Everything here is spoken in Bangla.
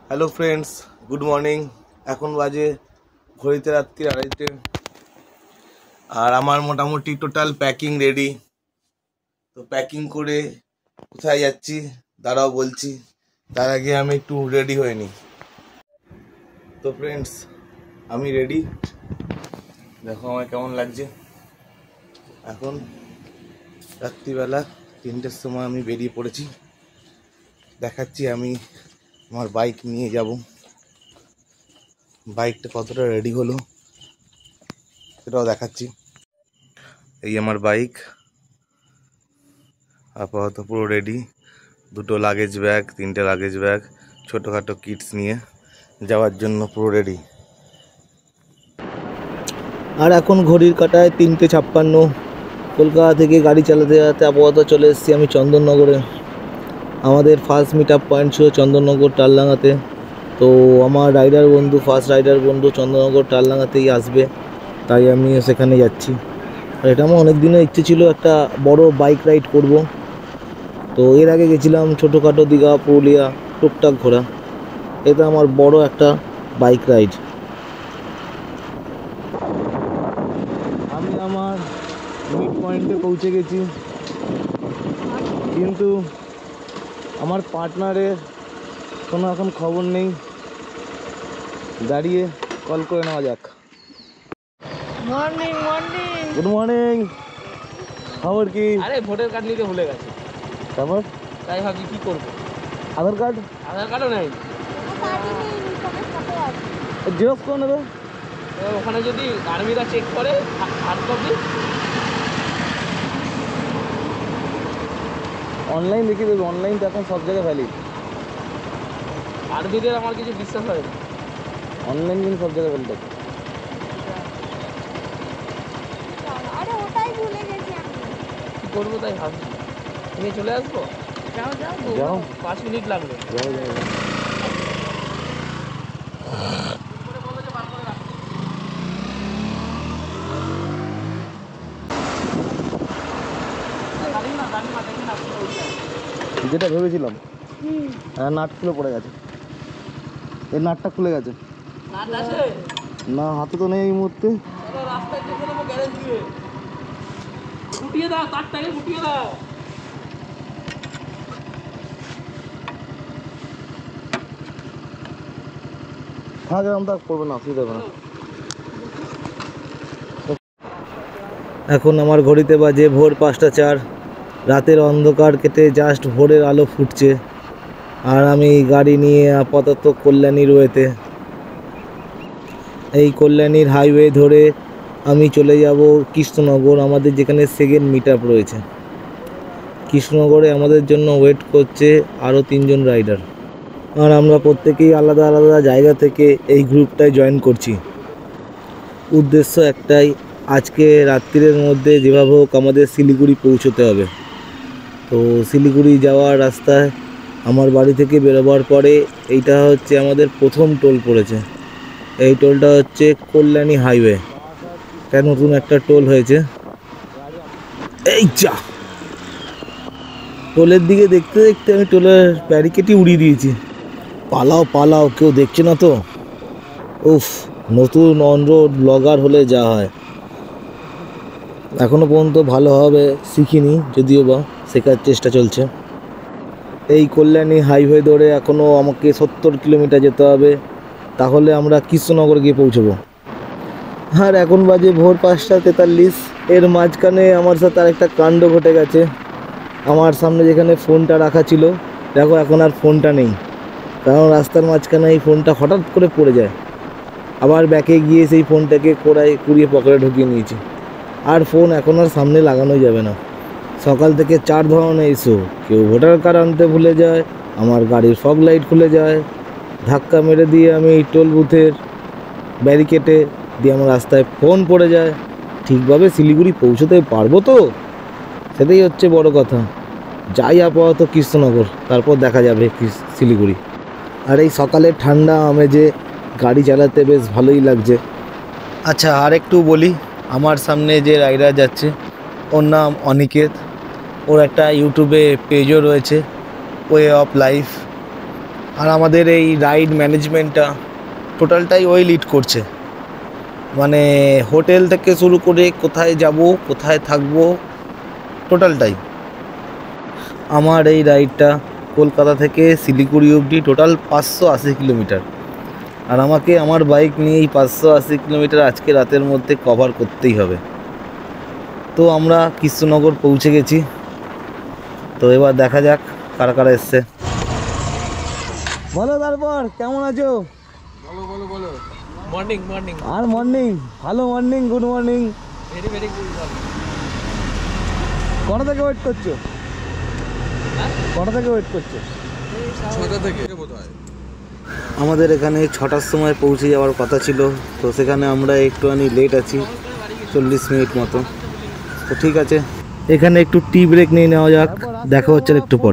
Hello friends, good morning. এখন বাজে ঘড়িতে রাত্রি 2:30 আর আমার মোটামুটি টোটাল প্যাকিং রেডি। তো প্যাকিং করে কোথায় যাচ্ছি দাঁড়াও বলছি, তার আগে আমি একটু রেডি হয়ে নিই। তো ফ্রেন্ডস, আমি রেডি, দেখো আমার কেমন লাগছে। এখন রাত্রিবেলা 3টের সময় আমি বেরিয়ে পড়েছি। দেখাচ্ছি আমি আমার বাইক নিয়ে যাব, বাইকটা কতটা রেডি হলো সেটাও দেখাচ্ছি। এই আমার বাইক আপাতত পুরো রেডি, 2টো লাগেজ ব্যাগ, 3টে লাগেজ ব্যাগ, ছোটোখাটো কিটস নিয়ে যাওয়ার জন্য পুরো রেডি। আর এখন ঘড়ির কাঁটায় 3:56। কলকাতা থেকে গাড়ি চালাতে চালাতে আপাতত চলে এসেছি আমি চন্দননগরে। আমাদের ফার্স্ট মিট আপ পয়েন্ট ছিল চন্দননগর টালডাঙ্গাতে। তো আমার ফার্স্ট রাইডার বন্ধু চন্দননগর টালডাঙ্গাতেই আসবে, তাই আমি সেখানে যাচ্ছি। আর এটা আমার অনেক দিনের ইচ্ছে ছিল, একটা বড় বাইক রাইড করব। তো এর আগে গেছিলাম ছোটোখাটো দীঘা, পুরুলিয়া, টুকটাক ঘোরা। এটা আমার বড় একটা বাইক রাইড। আমি আমার মিড পয়েন্টে পৌঁছে গেছি, কিন্তু আমার পার্টনারের কোনো এখন খবর নেই। দাঁড়িয়ে কল করে নেওয়া যাক। Morning morning. Good morning. খবর কি? আরে ভোটার কার্ড নিতে ভুলে গেছে, তারপর তাই ভাবছি কি করবো। আধার কার্ডও নেই, জেরক্স করে নেবে। ওখানে যদি আর্মিরা চেক করে হার্ড কপি। অনলাইন দেখিয়ে দেবে, অনলাইন তো এখন সব জায়গায় ভ্যালিড। আর্মিদের আমার কিছু বিশ্বাস হয় না, অনলাইন কিন্তু সব জায়গায় ভ্যালিড আছে। আরে ওটাই ভুলে গেছি আমি। কি করবো তাই ভাবছি, নিয়ে চলে আসবো। যাও যাও যাও, 5 মিনিট লাগবে। যাও যাও। যেটা ভেবেছিলাম, হ্যাঁ, নাট খুলে পড়ে গেছে। এই নাটটা খুলে গেছে। না, হাতে তো নেই এই মুহূর্তে। রাস্তায় দেখে নেবো গ্যারেজ দিয়ে। ফুটিয়ে দাও, তারটাকে ফুটিয়ে দাও। থাক, এরকম থাক, করবে না, অসুবিধা হবে না। এখন আমার ঘড়িতে বাজে ভোর 5:04। রাতের অন্ধকার কেটে জাস্ট ভোরের আলো ফুটছে। আর আমি গাড়ি নিয়ে আপাতত কল্যাণীর ওয়েতে, এই কল্যাণীর হাইওয়ে ধরে আমি চলে যাব কৃষ্ণনগর, আমাদের যেখানে সেকেন্ড মিট আপ রয়েছে। কৃষ্ণনগরে আমাদের জন্য ওয়েট করছে আরও 3জন রাইডার। আর আমরা প্রত্যেকেই আলাদা আলাদা জায়গা থেকে এই গ্রুপটায় জয়েন করছি। উদ্দেশ্য একটাই, আজকে রাত্রির মধ্যে যেভাবে হোক আমাদের শিলিগুড়ি পৌঁছতে হবে। তো শিলিগুড়ি যাওয়ার রাস্তায় আমার বাড়ি থেকে বেরোবার পরে এইটা হচ্ছে আমাদের প্রথম টোল পড়েছে। এই টোলটা হচ্ছে কল্যাণী হাইওয়ে, এটা নতুন একটা টোল হয়েছে। এই যা, টোলের দিকে দেখতে দেখতে আমি টোলের ব্যারিকেডই উড়িয়ে দিয়েছি। পালাও পালাও, কেউ দেখছে না তো। উফ, নতুন অনরোড ব্লগার হলে যা হয়। এখনও পর্যন্ত ভালোভাবে শিখিনি, যদিও বা শেখার চেষ্টা চলছে। এই কল্যাণী হাইওয়ে ধরে এখনও আমাকে 70 কিলোমিটার যেতে হবে, তাহলে আমরা কৃষ্ণনগর গিয়ে পৌঁছবো। আর এখন বাজে ভোর 5:43। এর মাঝখানে আমার সাথে আরেকটা কাণ্ড ঘটে গেছে। আমার সামনে যেখানে ফোনটা রাখা ছিল, দেখো এখন আর ফোনটা নেই, কারণ রাস্তার মাঝখানে এই ফোনটা হঠাৎ করে পড়ে যায়। আবার ব্যাকে গিয়ে সেই ফোনটাকে কুড়িয়ে পকেটে ঢুকিয়ে নিয়েছি। আর ফোন এখন আর সামনে লাগানোই যাবে না। সকাল থেকে 4 ধরনের ইস্যু, কেউ ভোটার কার্ড আনতে ভুলে যায়, আমার গাড়ির ফগ লাইট খুলে যায়, ধাক্কা মেরে দিয়ে আমি টোল বুথের ব্যারিকেডে দিয়ে আমার রাস্তায় ফোন পড়ে যায়। ঠিকভাবে শিলিগুড়ি পৌঁছতে পারবো তো, সেটাই হচ্ছে বড় কথা। যাই আপাতত কৃষ্ণনগর, তারপর দেখা যাবে শিলিগুড়ি। আর এই সকালের ঠান্ডা আমেজে গাড়ি চালাতে বেশ ভালোই লাগছে। আচ্ছা, আর একটু বলি, আমার সামনে যে রাইডার যাচ্ছে ওর নাম অনিকেত। ওর একটা ইউটিউবে পেজও রয়েছে, ওয়ে অফ লাইফ। আর আমাদের এই রাইড ম্যানেজমেন্টটা টোটালটাই ওই লিড করছে, মানে হোটেল থেকে শুরু করে কোথায় যাব কোথায় থাকবো টোটালটাই। আমার এই রাইডটা কলকাতা থেকে শিলিগুড়ি অবধি টোটাল 580 কিলোমিটার। আর আমাকে আমার বাইক নিয়ে এই 580 কিলোমিটার আজকে রাতের মধ্যে কভার করতেই হবে। তো আমরা কৃষ্ণনগর পৌঁছে গেছি। তো এবার দেখা যাক কারা কারা এসছে। বলো তারপর কেমন আছো? মর্নিং মর্নিং আর মর্নিং, ভালো morning, good morning. Very very good morning. কটা থেকে ওয়েট করছো? কটা থেকে ওয়েট করছো? 6টা থেকে বোধহয়। আমাদের এখানে 6টার সময় পৌঁছে যাওয়ার কথা ছিল, তো সেখানে আমরা একটুখানি লেট আছি, 40 মিনিট মতো। তো ঠিক আছে, এখানে একটু টি ব্রেক নিয়ে নেওয়া যাক, দেখা হচ্ছে একটু পরে।